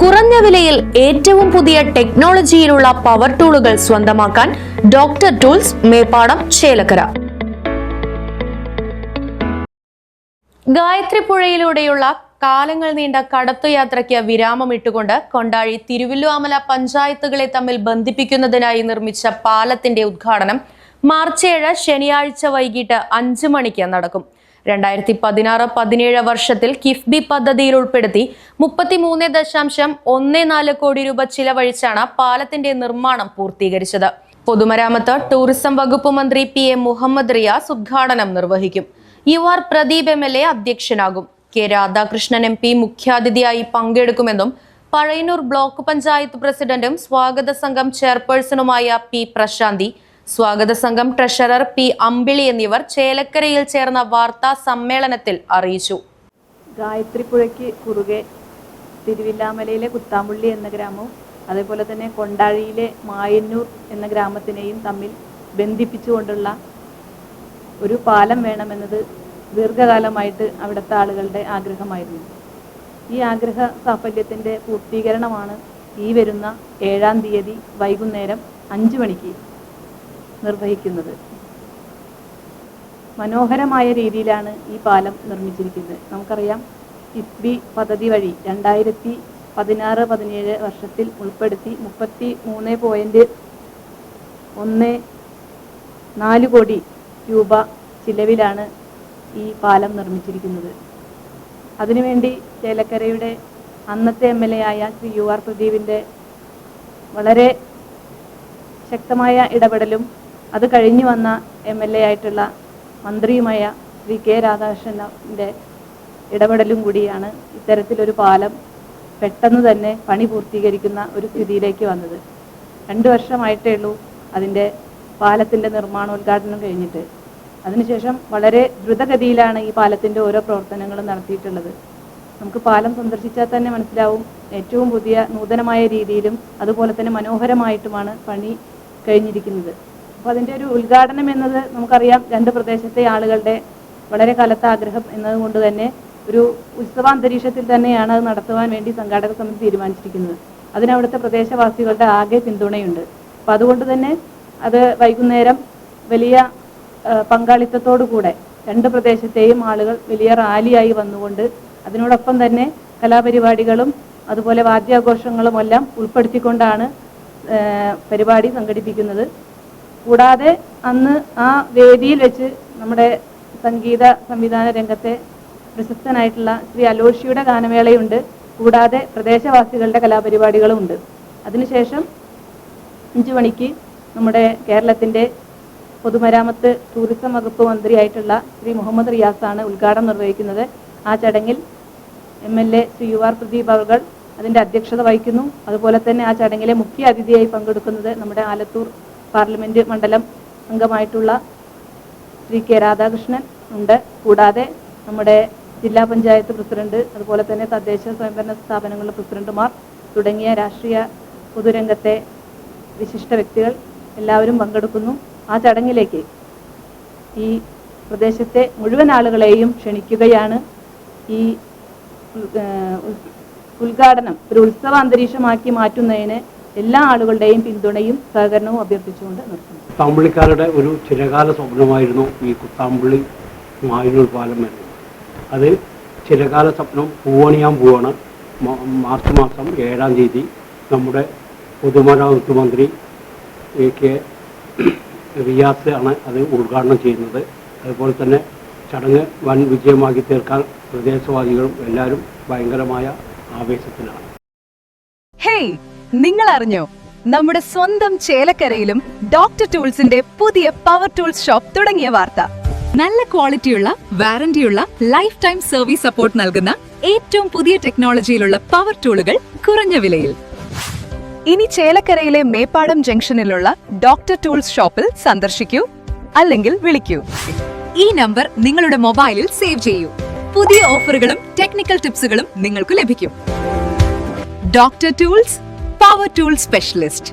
കുറഞ്ഞ വിലയിൽ ഏറ്റവും പുതിയ ടെക്നോളജിയിലുള്ള പവർ ടൂളുകൾ സ്വന്തമാക്കാൻ ഡോക്ടർ ടൂൾസ്, മേപ്പാടം, ചേലക്കര. ഗായത്രിപ്പുഴയിലൂടെയുള്ള കാലങ്ങൾ നീണ്ട കടത്തുയാത്രയ്ക്ക് വിരാമമിട്ടുകൊണ്ട് കൊണ്ടാഴി, തിരുവല്ലുവാമല പഞ്ചായത്തുകളെ തമ്മിൽ ബന്ധിപ്പിക്കുന്നതിനായി നിർമ്മിച്ച പാലത്തിന്റെ ഉദ്ഘാടനം മാർച്ച് 7 ശനിയാഴ്ച വൈകിട്ട് 5 മണിക്ക് നടക്കും. 2016-17 വർഷത്തിൽ കിഫ്ബി പദ്ധതിയിൽ ഉൾപ്പെടുത്തി 33.14 കോടി രൂപ ചിലവഴിച്ചാണ് പാലത്തിന്റെ നിർമ്മാണം പൂർത്തീകരിച്ചത്. പൊതുമരാമത്ത് ടൂറിസം വകുപ്പ് മന്ത്രി PM മുഹമ്മദ് റിയാസ് ഉദ്ഘാടനം നിർവഹിക്കും. UR Pradeep MLA അധ്യക്ഷനാകും. K Radhakrishnan MP മുഖ്യാതിഥിയായി പങ്കെടുക്കുമെന്നും പഴയന്നൂർ ബ്ലോക്ക് പഞ്ചായത്ത് പ്രസിഡന്റും സ്വാഗത സംഘം ചെയർപേഴ്സണുമായ P പ്രശാന്തി, സ്വാഗത സംഘം ട്രഷറർ P അമ്പിളി എന്നിവർ ചേലക്കരയിൽ ചേർന്ന വാർത്താ സമ്മേളനത്തിൽ അറിയിച്ചു. ഗായത്രിപ്പുഴയ്ക്ക് കുറുകെ തിരുവില്ലാമലയിലെ കുത്താമ്പുള്ളി എന്ന ഗ്രാമവും അതേപോലെ തന്നെ കൊണ്ടാഴിയിലെ മായന്നൂർ എന്ന ഗ്രാമത്തിനെയും തമ്മിൽ ബന്ധിപ്പിച്ചുകൊണ്ടുള്ള ഒരു പാലം വേണമെന്നത് ദീർഘകാലമായിട്ട് അവിടുത്തെ ആളുകളുടെ ആഗ്രഹമായിരുന്നു. ഈ ആഗ്രഹ സാഫല്യത്തിൻ്റെ പൂർത്തീകരണമാണ് ഈ വരുന്ന 7-ാം തീയതി വൈകുന്നേരം 5 മണിക്ക് നിർവഹിക്കുന്നത്. മനോഹരമായ രീതിയിലാണ് ഈ പാലം നിർമ്മിച്ചിരിക്കുന്നത്. നമുക്കറിയാം, കിഫ്ബി പദ്ധതി വഴി 2016-17 വർഷത്തിൽ ഉൾപ്പെടുത്തി 33.14 കോടി രൂപ ചിലവിലാണ് ഈ പാലം നിർമ്മിച്ചിരിക്കുന്നത്. അതിനുവേണ്ടി ചേലക്കരയുടെ അന്നത്തെ MLA ആയ ശ്രീ UR പ്രദീപിൻ്റെ വളരെ ശക്തമായ ഇടപെടലും അത് കഴിഞ്ഞു വന്ന MLA ആയിട്ടുള്ള മന്ത്രിയുമായ ശ്രീ K രാധാകൃഷ്ണൻ്റെ ഇടപെടലും കൂടിയാണ് ഇത്തരത്തിലൊരു പാലം പെട്ടെന്ന് തന്നെ പണി പൂർത്തീകരിക്കുന്ന ഒരു സ്ഥിതിയിലേക്ക് വന്നത്. 2 വർഷമായിട്ടേ ഉള്ളൂ അതിൻ്റെ പാലത്തിൻ്റെ നിർമ്മാണോദ്ഘാടനം കഴിഞ്ഞിട്ട്. അതിനുശേഷം വളരെ ദ്രുതഗതിയിലാണ് ഈ പാലത്തിൻ്റെ ഓരോ പ്രവർത്തനങ്ങളും നടത്തിയിട്ടുള്ളത്. നമുക്ക് പാലം സന്ദർശിച്ചാൽ തന്നെ മനസ്സിലാവും, ഏറ്റവും പുതിയ നൂതനമായ രീതിയിലും അതുപോലെ തന്നെ മനോഹരമായിട്ടുമാണ് പണി കഴിഞ്ഞിരിക്കുന്നത്. അപ്പോൾ അതിൻ്റെ ഒരു ഉദ്ഘാടനം എന്നത് നമുക്കറിയാം, 2 പ്രദേശത്തെ ആളുകളുടെ വളരെ കാലത്തെ ആഗ്രഹം എന്നതുകൊണ്ട് തന്നെ ഒരു ഉത്സവാന്തരീക്ഷത്തിൽ തന്നെയാണ് അത് നടത്തുവാൻ വേണ്ടി സംഘാടക സമിതി തീരുമാനിച്ചിരിക്കുന്നത്. അതിനവിടുത്തെ പ്രദേശവാസികളുടെ ആകെ പിന്തുണയുണ്ട്. അപ്പോൾ അതുകൊണ്ട് തന്നെ അത് വൈകുന്നേരം വലിയ പങ്കാളിത്തത്തോടുകൂടെ 2 പ്രദേശത്തെയും ആളുകൾ വലിയ റാലിയായി വന്നുകൊണ്ട് അതിനോടൊപ്പം തന്നെ കലാപരിപാടികളും അതുപോലെ വാദ്യാഘോഷങ്ങളും എല്ലാം ഉൾപ്പെടുത്തിക്കൊണ്ടാണ് പരിപാടി സംഘടിപ്പിക്കുന്നത്. കൂടാതെ അന്ന് ആ വേദിയിൽ വെച്ച് നമ്മുടെ സംഗീത സംവിധാന രംഗത്തെ പ്രശസ്തനായിട്ടുള്ള ശ്രീ അലോഷിയുടെ ഗാനമേളയുണ്ട്. കൂടാതെ പ്രദേശവാസികളുടെ കലാപരിപാടികളും ഉണ്ട്. അതിനുശേഷം 5 മണിക്ക് നമ്മുടെ കേരളത്തിൻ്റെ പൊതുമരാമത്ത് ടൂറിസം വകുപ്പ് മന്ത്രിയായിട്ടുള്ള ശ്രീ മുഹമ്മദ് റിയാസാണ് ഉദ്ഘാടനം നിർവഹിക്കുന്നത്. ആ ചടങ്ങിൽ MLA ശ്രീ UR പ്രദീപ് അവർ അതിൻ്റെ അധ്യക്ഷത വഹിക്കുന്നു. അതുപോലെ തന്നെ ആ ചടങ്ങിലെ മുഖ്യ അതിഥിയായി പങ്കെടുക്കുന്നത് നമ്മുടെ ആലത്തൂർ പാർലമെൻറ്റ് മണ്ഡലം അംഗമായിട്ടുള്ള ശ്രീ K രാധാകൃഷ്ണൻ ഉണ്ട്. കൂടാതെ നമ്മുടെ ജില്ലാ പഞ്ചായത്ത് പ്രസിഡന്റ്, അതുപോലെ തന്നെ തദ്ദേശ സ്വയംഭരണ സ്ഥാപനങ്ങളുടെ പ്രസിഡന്റുമാർ തുടങ്ങിയ രാഷ്ട്രീയ പൊതുരംഗത്തെ വിശിഷ്ട വ്യക്തികൾ എല്ലാവരും പങ്കെടുക്കുന്നു. ആ ചടങ്ങിലേക്ക് ഈ പ്രദേശത്തെ മുഴുവൻ ആളുകളെയും ക്ഷണിക്കുകയാണ്. ഈ ഉദ്ഘാടനം ഒരു ഉത്സവ അന്തരീക്ഷമാക്കി മാറ്റുന്നതിന് എല്ലാ ആളുകളുടെയും പിന്തുണയും സഹകരണവും അഭ്യർത്ഥിച്ചുകൊണ്ട് നിർത്തുന്നു. കുത്താമ്പുള്ളിക്കാരുടെ ഒരു ചിരകാല സ്വപ്നമായിരുന്നു ഈ കുത്താമ്പുള്ളി മായന്നൂർ പാലം എന്നത്. അത് ചിരകാല സ്വപ്നം പൂവണിയാൻ പോവാണ്. മാർച്ച് മാസം 7-ാം തീയതി നമ്മുടെ പൊതുമരാമത്ത് മന്ത്രി K റിയാസ് ആണ് അത് ഉദ്ഘാടനം ചെയ്യുന്നത്. അതുപോലെ തന്നെ ചടങ്ങ് വൻ വിജയമാക്കി തീർക്കാൻ പ്രദേശവാസികളും എല്ലാവരും ഭയങ്കരമായ ആവേശത്തിലാണ്. ഹേയ്, നിങ്ങൾ അറിഞ്ഞോ, നമ്മുടെ സ്വന്തം ചേലക്കരയിലും ഡോക്ടർ ടൂൾസിന്റെ പുതിയ പവർ ടൂൾസ് ഷോപ്പ് തുടങ്ങിയ വാർത്ത. നല്ല ക്വാളിറ്റിയുള്ള, വാറന്റിയുള്ള, ലൈഫ് ടൈം സർവീസ് സപ്പോർട്ട് നൽകുന്ന ഏറ്റവും പുതിയ ടെക്നോളജിയിലുള്ള പവർ ടൂളുകൾ കുറഞ്ഞ വിലയിൽ. ഇനി ചേലക്കരയിലെ മേപ്പാടം ജംഗ്ഷനിലുള്ള ഡോക്ടർ ടൂൾസ് ഷോപ്പിൽ സന്ദർശിക്കൂ, അല്ലെങ്കിൽ വിളിക്കൂ. ഈ നമ്പർ നിങ്ങളുടെ മൊബൈലിൽ സേവ് ചെയ്യൂ. പുതിയ ഓഫറുകളും ടെക്നിക്കൽ ടിപ്സുകളും നിങ്ങൾക്ക് ലഭിക്കും. Doctor tools, power tool specialist.